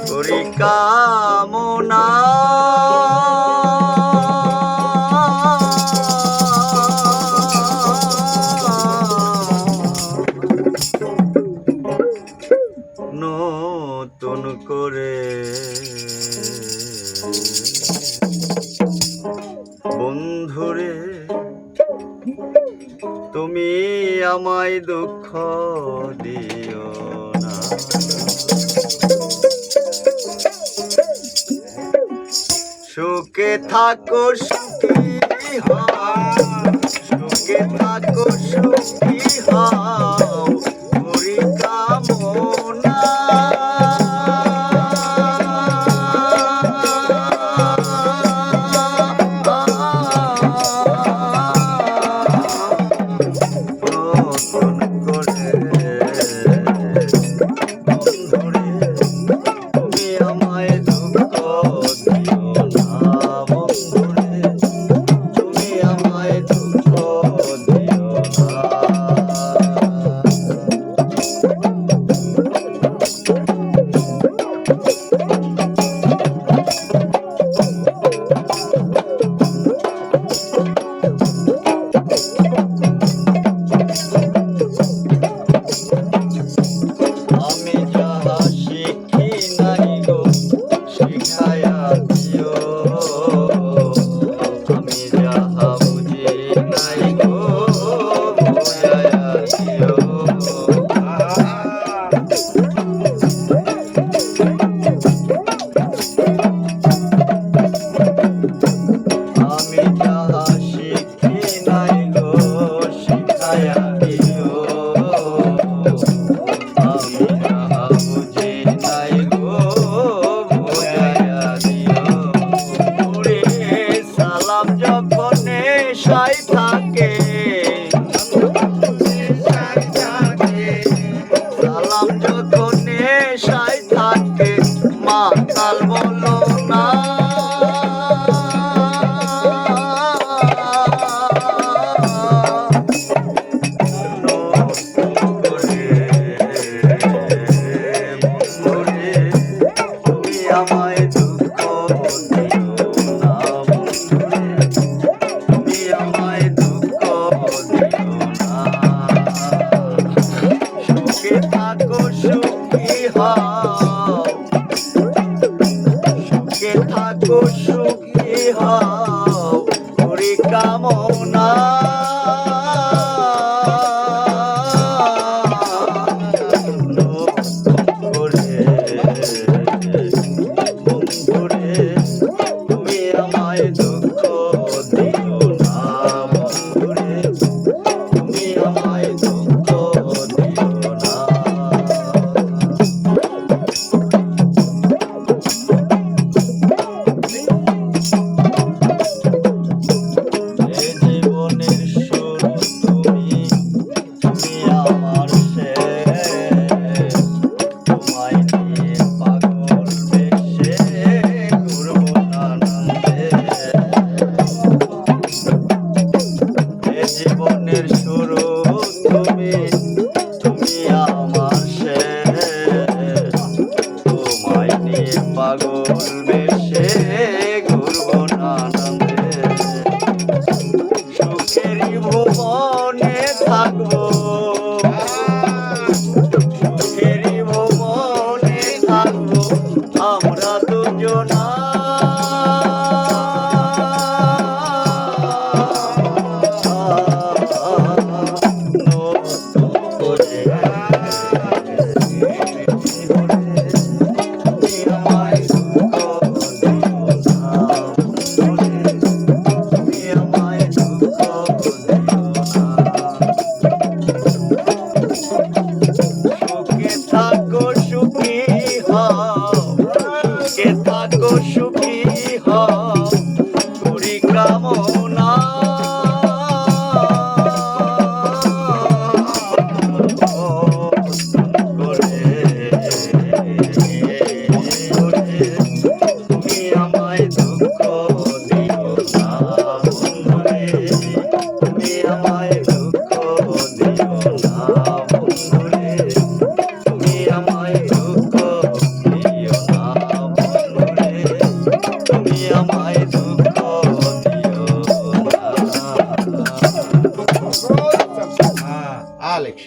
করি কামনা নতুন করে বন্ধুরে তুমি আমায় দুঃখ দিও না। সুখে থাকো সুখী হও, সুখে থাকো সুখী হও, করি কামনা মাতাল বলো না তুমি আমায় দুঃখ দিও না বন্ধুরে, তুমি আমায় দুঃখ দিও না। সুখে থাকো সুখী হও, সুখে থাকো সুখী হও, করি কামনা করে বন্ধুরে তুমি আমায় দুঃখ দিও না বন্ধুরে, তুমি আমায় দুঃখ দিও না। জীবনের শুরু তুমি, তুমি আমার শেষ, তোমায় নিয়ে পাগল বেশে ঘুরবো আনন্দে। সুখেরই ভুবনে থাকবো, সুখেরই ভুবনে থাকবো আমরা দুজনা। সুখী হও, করি কামনা করে Alex.